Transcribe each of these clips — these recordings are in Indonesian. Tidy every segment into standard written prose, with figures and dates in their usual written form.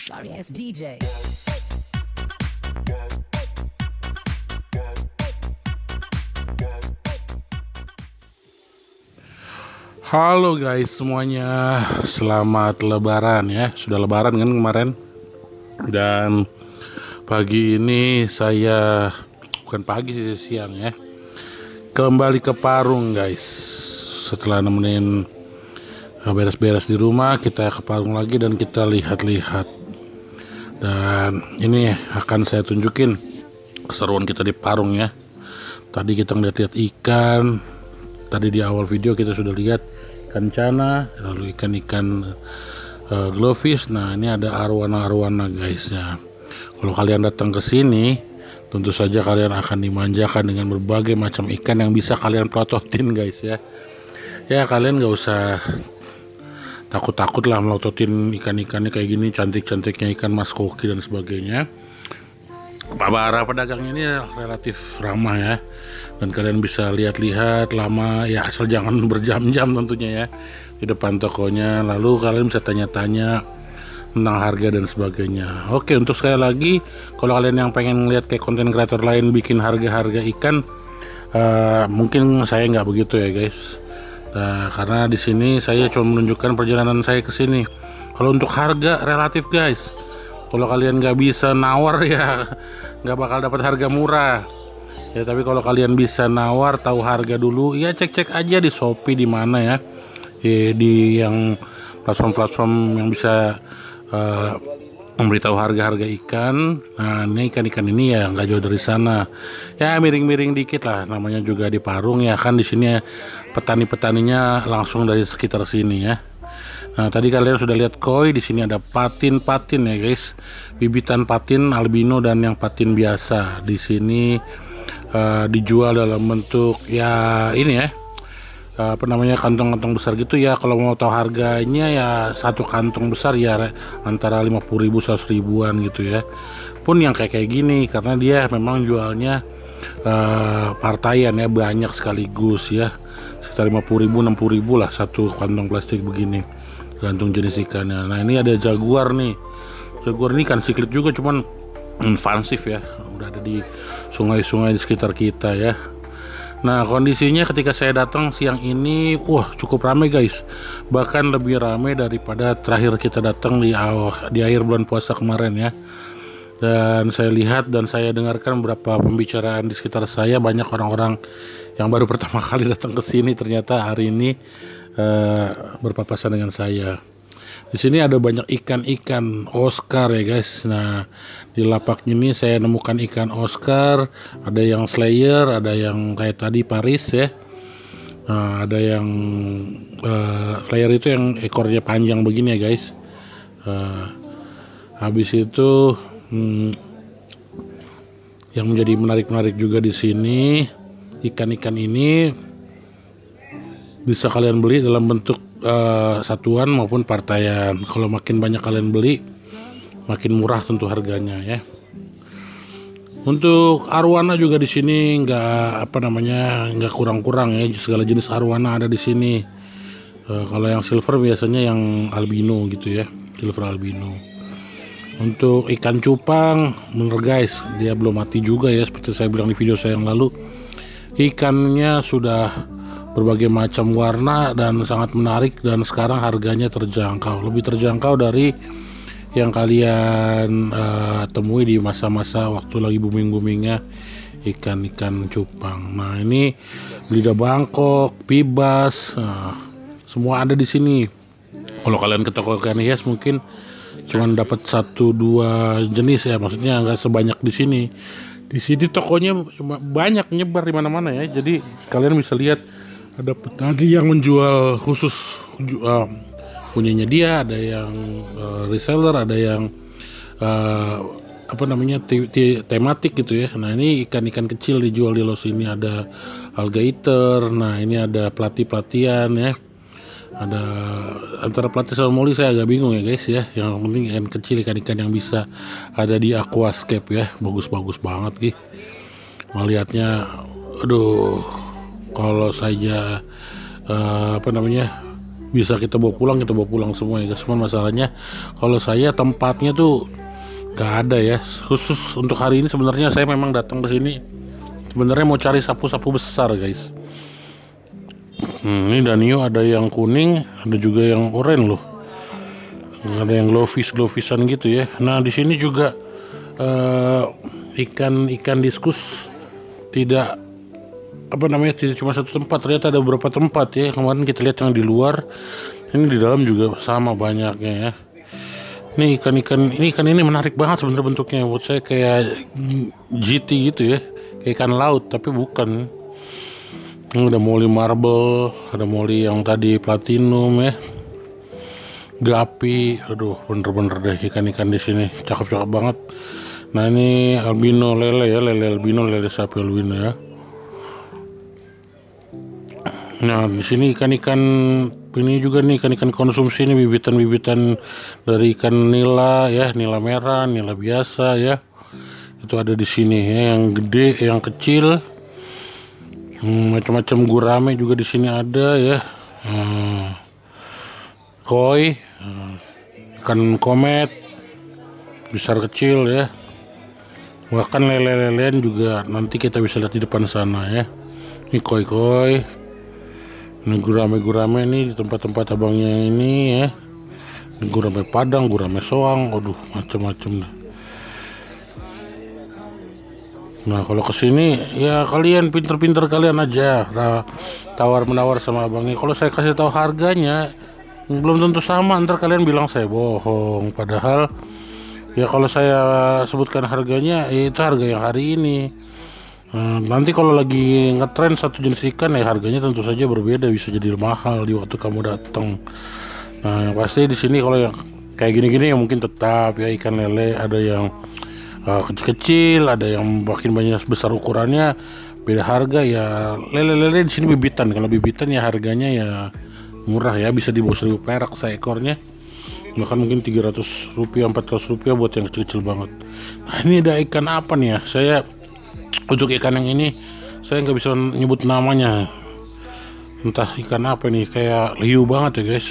Sorry ass DJ. Halo guys semuanya, selamat lebaran ya. Sudah lebaran kan kemarin. Dan pagi ini saya, bukan pagi sih, siang ya, kembali ke Parung guys. Setelah nemenin beres-beres di rumah, kita ke Parung lagi dan kita lihat-lihat. Dan ini akan saya tunjukin keseruan kita di Parung ya. Tadi kita ngeliat-liat ikan. Tadi di awal video kita sudah lihat ikan cana, lalu ikan-ikan glowfish. Nah ini ada arwana-arwana guys ya. Kalau kalian datang ke sini, tentu saja kalian akan dimanjakan dengan berbagai macam ikan yang bisa kalian pelototin guys ya. Ya kalian nggak usah takut-takut lah melototin ikan-ikannya kayak gini, cantik-cantiknya ikan mas koki dan sebagainya. Para pedagang ini relatif ramah ya, dan kalian bisa lihat-lihat lama ya, asal jangan berjam-jam tentunya ya di depan tokonya. Lalu kalian bisa tanya-tanya tentang harga dan sebagainya. Oke, untuk sekali lagi, kalau kalian yang pengen lihat kayak konten kreator lain bikin harga-harga ikan, mungkin saya nggak begitu ya guys. Karena di sini saya cuma menunjukkan perjalanan saya ke sini. Kalau untuk harga relatif guys, kalau kalian nggak bisa nawar ya nggak bakal dapat harga murah ya. Tapi kalau kalian bisa nawar, tahu harga dulu ya, cek-cek aja di Shopee, di mana ya, di yang platform-platform yang bisa memberitahu harga-harga ikan. Nah ini ikan-ikan ini ya nggak jauh dari sana ya, miring-miring dikit lah, namanya juga di Parung ya kan. Di sini ya, petani-petaninya langsung dari sekitar sini ya. Nah tadi kalian sudah lihat koi, di sini ada patin-patin ya guys, bibitan patin albino dan yang patin biasa. Di sini dijual dalam bentuk ya ini ya, apa namanya, kantong-kantong besar gitu ya. Kalau mau tahu harganya ya, satu kantong besar ya antara 50.000 100 ribuan gitu ya. Pun yang kayak gini karena dia memang jualnya partaian ya, banyak sekaligus ya, sekitar 50.000 60.000 lah satu kantong plastik begini, gantung jenis ikannya. Nah ini ada jaguar nih. Jaguar ini ikan siklit juga, cuman invasif ya, udah ada di sungai-sungai di sekitar kita ya. Nah kondisinya ketika saya datang siang ini, wah cukup ramai guys, bahkan lebih ramai daripada terakhir kita datang di akhir bulan puasa kemarin ya. Dan saya lihat dan saya dengarkan beberapa pembicaraan di sekitar saya, banyak orang-orang yang baru pertama kali datang ke sini ternyata hari ini berpapasan dengan saya. Di sini ada banyak ikan-ikan Oscar ya guys. Nah di lapak ini saya nemukan ikan Oscar, ada yang Slayer, ada yang kayak tadi Paris ya. Nah, ada yang Slayer itu yang ekornya panjang begini ya guys. Habis itu yang menjadi menarik-menarik juga di sini, ikan-ikan ini bisa kalian beli dalam bentuk satuan maupun partaian. Kalau makin banyak kalian beli, makin murah tentu harganya ya. Untuk arwana juga di sini nggak kurang-kurang ya, segala jenis arwana ada di sini. Kalau yang silver biasanya yang albino gitu ya, silver albino. Untuk ikan cupang, bener guys, dia belum mati juga ya, seperti saya bilang di video saya yang lalu. Ikannya sudah berbagai macam warna dan sangat menarik, dan sekarang harganya terjangkau, lebih terjangkau dari yang kalian temui di masa-masa waktu lagi booming-boomingnya ikan-ikan cupang. Nah ini lidah bangkok, pibas, semua ada di sini. Kalau kalian ke toko ikan hias mungkin cuman dapat 1-2 jenis ya, maksudnya nggak sebanyak di sini. Di sini tokonya banyak, nyebar di mana-mana ya. Jadi kalian bisa lihat ada petani yang menjual khusus punyanya dia, ada yang reseller, ada yang tematik gitu ya. Nah ini ikan-ikan kecil dijual di los ini, ada alligator. Nah ini ada pelatihan ya, ada antara pelatih sama moli, saya agak bingung ya guys ya. Yang penting ikan kecil, ikan-ikan yang bisa ada di aquascape ya, bagus-bagus banget gitu melihatnya. Aduh, kalau saja bisa kita bawa pulang semua ya guys. Cuman masalahnya kalau saya tempatnya tuh nggak ada ya. Khusus untuk hari ini sebenarnya saya memang datang ke sini sebenarnya mau cari sapu-sapu besar guys. Ini Danio ada yang kuning, ada juga yang oranye loh. Ada yang glowfish-glowfishan gitu ya. Nah di sini juga ikan diskus tidak tidak cuma satu tempat, ternyata ada beberapa tempat ya. Kemarin kita lihat yang di luar, ini di dalam juga sama banyaknya ya. Ini ikan ini menarik banget sebenarnya bentuknya, buat saya kayak GT gitu ya, kayak ikan laut tapi bukan. Ini ada molly marble, ada molly yang tadi platinum ya, gapi. Aduh, bener-bener deh ikan-ikan di sini cakep-cakep banget. Nah ini albino lele ya, lele albino, lele sapi albino ya. Nah di sini ikan-ikan ini juga nih, ikan-ikan konsumsi ini, bibitan-bibitan dari ikan nila ya, nila merah, nila biasa ya. Itu ada di sini ya, yang gede, yang kecil. Macam-macam gurame juga di sini ada ya. Koi, ikan komet, besar kecil ya. Bahkan lele-lelean juga nanti kita bisa lihat di depan sana ya. Ini koi-koi. Ini gurame-gurame nih di tempat-tempat abangnya ini ya. Ini gurame padang, gurame soang, aduh macam-macam. Nah kalau kesini ya kalian pinter-pinter kalian aja tawar menawar sama abangnya. Kalau saya kasih tahu harganya belum tentu sama, ntar kalian bilang saya bohong. Padahal ya kalau saya sebutkan harganya ya itu harga yang hari ini. Nanti kalau lagi ngetren satu jenis ikan ya harganya tentu saja berbeda, bisa jadi mahal di waktu kamu datang. Nah yang pasti di sini kalau yang kayak gini-gini ya mungkin tetap ya ikan lele, ada yang kecil-kecil, ada yang makin banyak besar ukurannya, beda harga ya. Lele-lele di sini bibitan, kalau bibitan ya harganya ya murah ya, bisa di bawah 1.000 perak seekornya, bahkan mungkin 300 rupiah 400 rupiah buat yang kecil-kecil banget. Nah ini ada ikan apa nih ya, saya untuk ikan yang ini saya nggak bisa nyebut namanya, entah ikan apa nih, kayak hiu banget ya guys,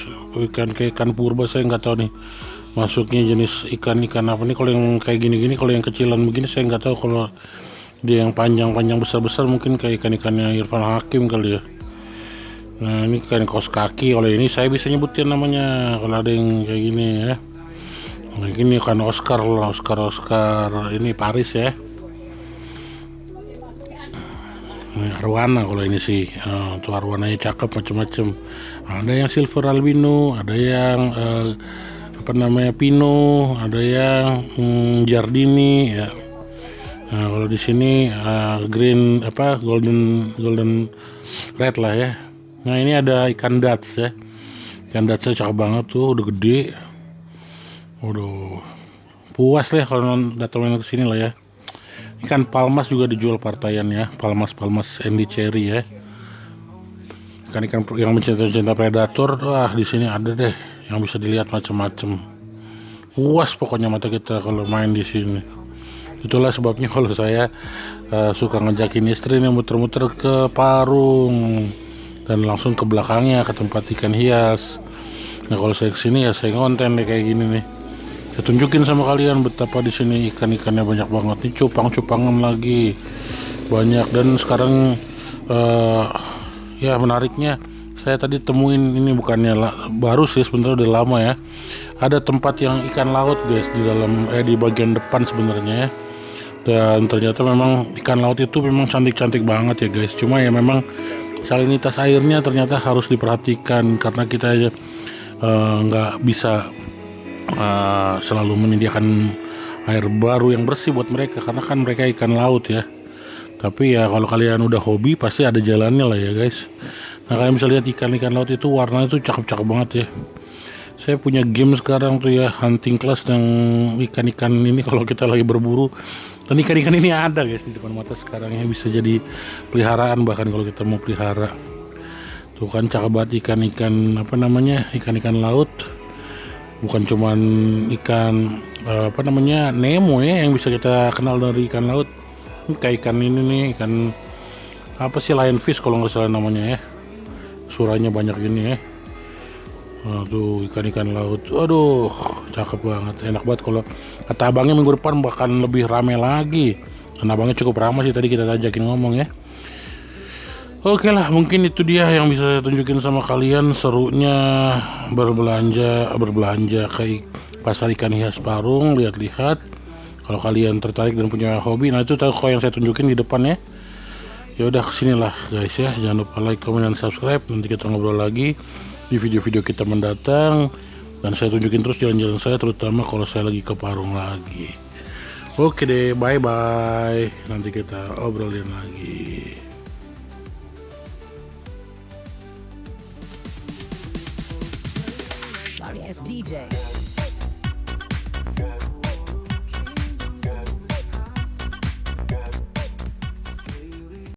kayak ikan purba, saya nggak tahu nih masuknya jenis ikan apa nih. Kalau yang kayak gini-gini, kalau yang kecilan begini saya nggak tahu. Kalau dia yang panjang-panjang besar-besar mungkin kayak ikan-ikannya Irfan Hakim kali ya. Nah ini ikan kaos kaki, kalau ini saya bisa nyebutin namanya kalau ada yang kayak gini ya. Nah ini ikan Oscar lah, Oscar ini Paris ya. Ini arwana kalau ini sih, tuh arwananya cakep macam-macam. Ada yang silver albino, ada yang pino, ada yang Giardini ya. Nah kalau di sini green golden red lah ya. Nah ini ada ikan dats ya, ikan datsnya cakep banget tuh, udah gede, udah puas lah kalau datang ke sini lah ya. Ikan palmas juga dijual partaian ya, palmas Andy Cherry ya. Ikan yang mencinta predator, wah di sini ada deh yang bisa dilihat macam-macam. Puas pokoknya mata kita kalau main di sini. Itulah sebabnya kalau saya suka ngajakin istri nih muter-muter ke Parung dan langsung ke belakangnya ke tempat ikan hias. Nah kalau saya kesini ya saya ngonten deh kayak gini nih. Saya tunjukin sama kalian betapa di sini ikan-ikannya banyak banget nih, cupang-cupangan lagi banyak. Dan sekarang ya menariknya, saya tadi temuin ini bukannya baru sih, sebenarnya udah lama ya. Ada tempat yang ikan laut guys di dalam di bagian depan sebenarnya ya. Dan ternyata memang ikan laut itu memang cantik-cantik banget ya guys. Cuma ya memang salinitas airnya ternyata harus diperhatikan, karena kita aja nggak bisa selalu menyediakan air baru yang bersih buat mereka, karena kan mereka ikan laut ya. Tapi ya kalau kalian udah hobi pasti ada jalannya lah ya guys. Nah kalian bisa lihat ikan-ikan laut itu warnanya tuh cakep-cakep banget ya. Saya punya game sekarang tuh ya, hunting class yang ikan-ikan ini kalau kita lagi berburu. Dan ikan-ikan ini ada guys di depan mata sekarang ya, bisa jadi peliharaan bahkan kalau kita mau pelihara. Tuh kan cakep banget ikan-ikan ikan-ikan laut. Bukan cuman ikan Nemo ya yang bisa kita kenal dari ikan laut. Ini kayak ikan ini nih, ikan apa sih, lionfish kalau nggak salah namanya ya. Suranya banyak gini ya. Tuh ikan-ikan laut. Aduh, cakep banget. Enak banget kalau kata abangnya minggu depan bahkan lebih rame lagi. Dan abangnya cukup ramah sih tadi kita ajakin ngomong ya. Oke lah, mungkin itu dia yang bisa saya tunjukin sama kalian serunya berbelanja ke pasar ikan hias Parung, lihat-lihat. Kalau kalian tertarik dan punya hobi, nah itu toko yang saya tunjukin di depan ya. Ya udah kesinilah guys ya, jangan lupa like, comment, dan subscribe. Nanti kita ngobrol lagi di video-video kita mendatang. Dan saya tunjukin terus jalan-jalan saya, terutama kalau saya lagi ke Parung lagi. Oke deh, bye-bye. Nanti kita obrolin lagi. Sorry, as DJ.